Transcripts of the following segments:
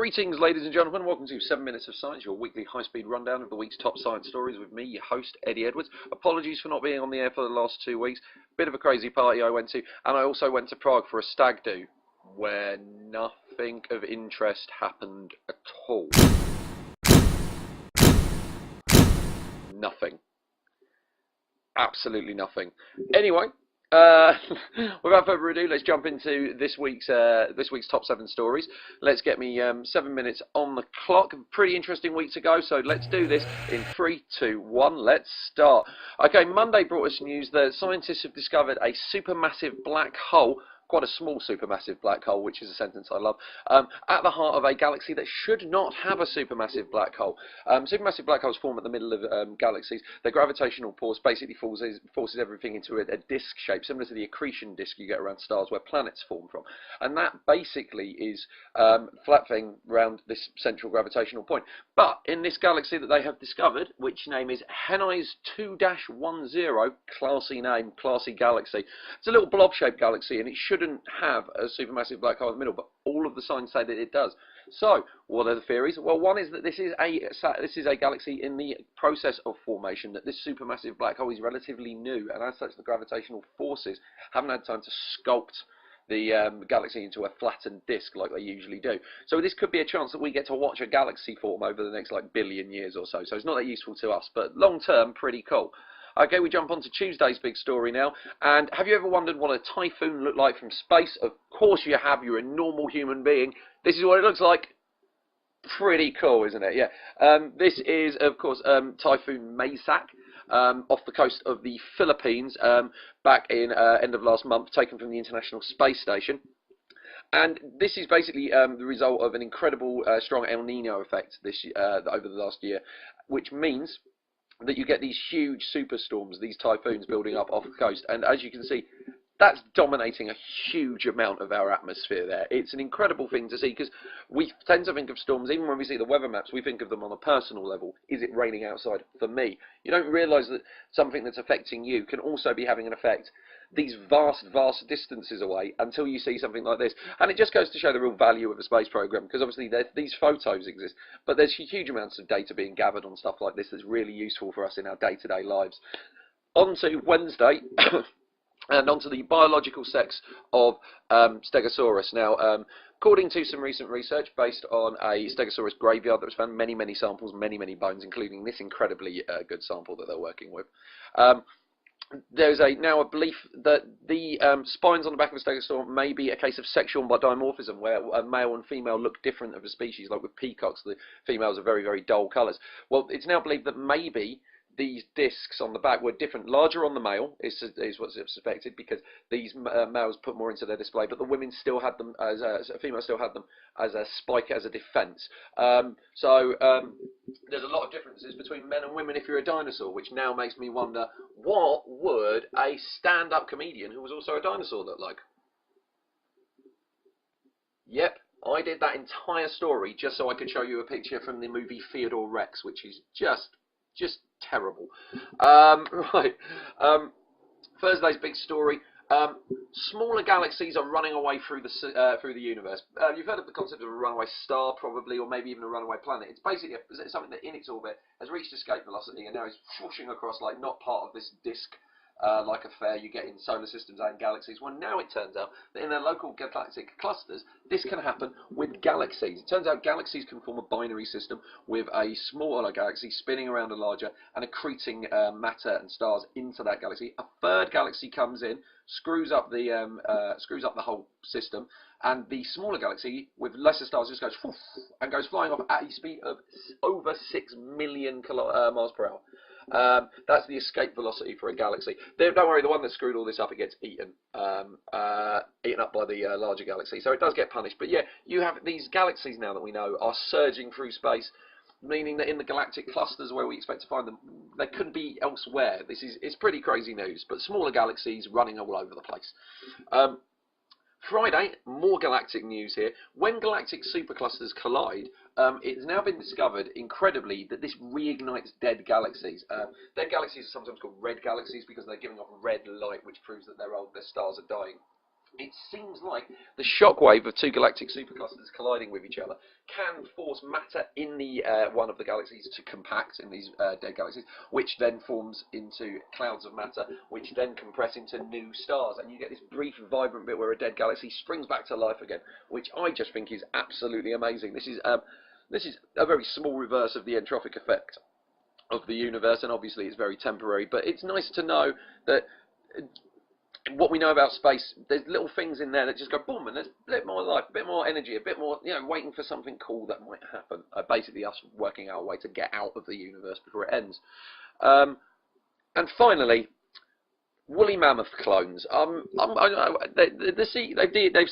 Greetings, ladies and gentlemen. Welcome to 7 Minutes of Science, your weekly high-speed rundown of the week's top science stories with me, your host, Eddie Edwards. Apologies for not being on the air for the last 2 weeks. Bit of a crazy party I went to, and I also went to Prague for a stag do, where nothing of interest happened at all. Nothing. Absolutely nothing. Anyway, without further ado, let's jump into this week's top 7 stories. Let's get me 7 minutes on the clock. Pretty interesting week to go, so let's do this in 3, 2, 1. Let's start. Okay, Monday brought us news that scientists have discovered a supermassive black hole. Quite a small supermassive black hole, which is a sentence I love, at the heart of a galaxy that should not have a supermassive black hole. Supermassive black holes form at the middle of galaxies. Their gravitational force basically forces everything into a disk shape, similar to the accretion disk you get around stars where planets form from. And that basically is flat thing around this central gravitational point. But in this galaxy that they have discovered, which name is Henize 2-10, classy name, classy galaxy. It's a little blob-shaped galaxy, and it shouldn't have a supermassive black hole in the middle, but all of the signs say that it does. So, what are the theories? Well, one is that this is a galaxy in the process of formation, that this supermassive black hole is relatively new, and as such the gravitational forces haven't had time to sculpt the galaxy into a flattened disk like they usually do. So this could be a chance that we get to watch a galaxy form over the next billion years or so. So it's not that useful to us, but long term, pretty cool. Okay, we jump on to Tuesday's big story now. And have you ever wondered what a typhoon looked like from space? Of course you have. You're a normal human being. This is what it looks like. Pretty cool, isn't it? Yeah. This is, of course, Typhoon Maysak. Off the coast of the Philippines, back in end of last month, taken from the International Space Station. And this is basically the result of an incredible strong El Nino effect over the last year, which means that you get these huge superstorms, these typhoons building up off the coast. And as you can see, that's dominating a huge amount of our atmosphere there. It's an incredible thing to see, because we tend to think of storms, even when we see the weather maps, we think of them on a personal level. Is it raining outside for me? You don't realise that something that's affecting you can also be having an effect these vast distances away until you see something like this. And it just goes to show the real value of the space program, because obviously these photos exist, but there's huge amounts of data being gathered on stuff like this that's really useful for us in our day-to-day lives. On to Wednesday. And onto the biological sex of Stegosaurus. Now, according to some recent research based on a Stegosaurus graveyard that was found, many samples, many bones, including this incredibly good sample that they're working with. There's now a belief that the spines on the back of a stegosaur may be a case of sexual dimorphism, where a male and female look different of a species. Like with peacocks, the females are very dull colours. Well, it's now believed that maybe these discs on the back were different, larger on the male, is what's suspected, because these males put more into their display, but the women still had them as females still had them as a spike, as a defence. So there's a lot of differences between men and women if you're a dinosaur, which now makes me wonder, what would a stand-up comedian who was also a dinosaur look like? Yep, I did that entire story just so I could show you a picture from the movie Theodore Rex, which is just terrible. Right. Thursday's big story. Smaller galaxies are running away through the universe. You've heard of the concept of a runaway star, probably, or maybe even a runaway planet. It's basically something that in its orbit has reached escape velocity and now is swooshing across, like, not part of this disk like affair you get in solar systems and galaxies. Well, now it turns out that in their local galactic clusters, this can happen with galaxies. It turns out galaxies can form a binary system with a smaller galaxy spinning around a larger and accreting matter and stars into that galaxy. A third galaxy comes in, screws up the whole system, and the smaller galaxy with lesser stars just goes whoosh, and goes flying off at a speed of over 6 million miles per hour. That's the escape velocity for a galaxy. Don't worry, the one that screwed all this up, it gets eaten up by the larger galaxy. So it does get punished. But yeah, you have these galaxies now that we know are surging through space, meaning that in the galactic clusters where we expect to find them, they couldn't be elsewhere. It's pretty crazy news. But smaller galaxies running all over the place. Friday, more galactic news here. When galactic superclusters collide, it's now been discovered, incredibly, that this reignites dead galaxies. Dead galaxies are sometimes called red galaxies because they're giving off red light, which proves that their stars are dying. it seems like the shockwave of two galactic superclusters colliding with each other can force matter in the one of the galaxies to compact in these dead galaxies, which then forms into clouds of matter, which then compress into new stars, and you get this brief, vibrant bit where a dead galaxy springs back to life again, which I just think is absolutely amazing. This is a very small reverse of the entropic effect of the universe, and obviously it's very temporary, but it's nice to know that what we know about space, there's little things in there that just go boom, and there's a bit more life, a bit more energy, a bit more, waiting for something cool that might happen. Basically us working our way to get out of the universe before it ends. And finally, woolly mammoth clones. They've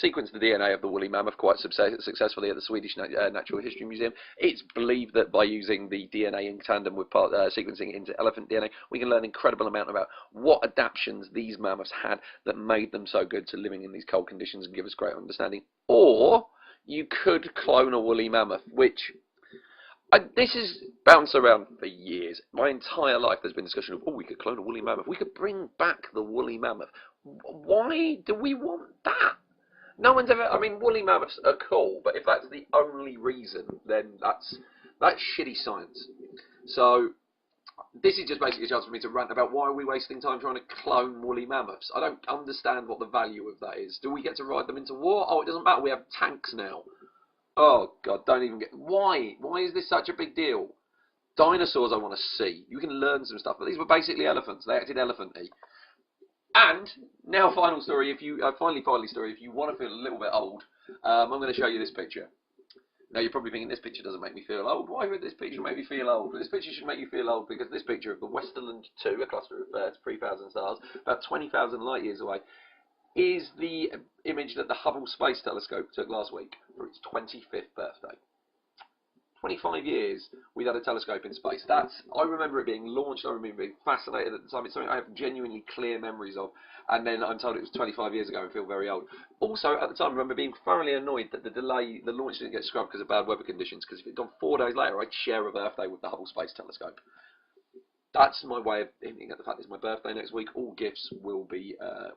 sequenced the DNA of the woolly mammoth quite successfully at the Swedish Natural History Museum. It's believed that by using the DNA in tandem with sequencing into elephant DNA, we can learn an incredible amount about what adaptations these mammoths had that made them so good to living in these cold conditions and give us great understanding. Or you could clone a woolly mammoth, which this has bounced around for years. My entire life there's been discussion of, we could clone a woolly mammoth. We could bring back the woolly mammoth. Why do we want that? No one's ever, woolly mammoths are cool, but if that's the only reason, then that's shitty science. So this is just basically a chance for me to rant about why are we wasting time trying to clone woolly mammoths. I don't understand what the value of that is. Do we get to ride them into war? Oh, it doesn't matter, we have tanks now. Oh, God, don't even get... Why? Why is this such a big deal? Dinosaurs I want to see. You can learn some stuff, but these were basically elephants. They acted elephant-y. And, now final story, if you... finally story, if you want to feel a little bit old, I'm going to show you this picture. Now, you're probably thinking, this picture doesn't make me feel old. Why would this picture make me feel old? Well, this picture should make you feel old because this picture of the Westerland 2, a cluster of 3,000 stars, about 20,000 light years away, is the image that the Hubble Space Telescope took last week for its 25th birthday. 25 years we've had a telescope in space. I remember it being launched, I remember being fascinated at the time. It's something I have genuinely clear memories of, and then I'm told it was 25 years ago and feel very old. Also, at the time, I remember being thoroughly annoyed that the launch didn't get scrubbed because of bad weather conditions, because if it had gone 4 days later, I'd share a birthday with the Hubble Space Telescope. That's my way of hinting at the fact it's my birthday next week. All gifts will be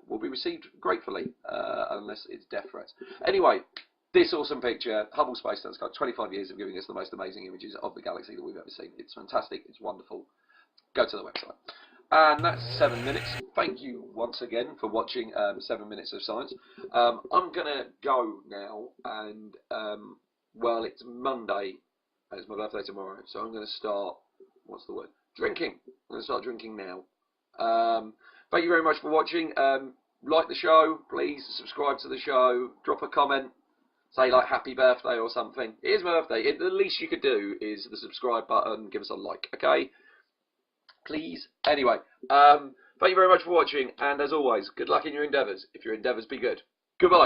received gratefully, unless it's death threats. Anyway, this awesome picture, Hubble Space Telescope, 25 years of giving us the most amazing images of the galaxy that we've ever seen. It's fantastic. It's wonderful. Go to the website. And that's 7 minutes. Thank you once again for watching 7 minutes of science. I'm going to go now, and, well, it's Monday. It's my birthday tomorrow, so I'm going to start, what's the word? Drinking. I'm going to start drinking now. Thank you very much for watching. Like the show, please subscribe to the show, drop a comment, say like happy birthday or something. It is my birthday. The least you could do is the subscribe button, give us a like, okay? Please. Anyway, thank you very much for watching, and as always, good luck in your endeavours. If your endeavours be good. Goodbye.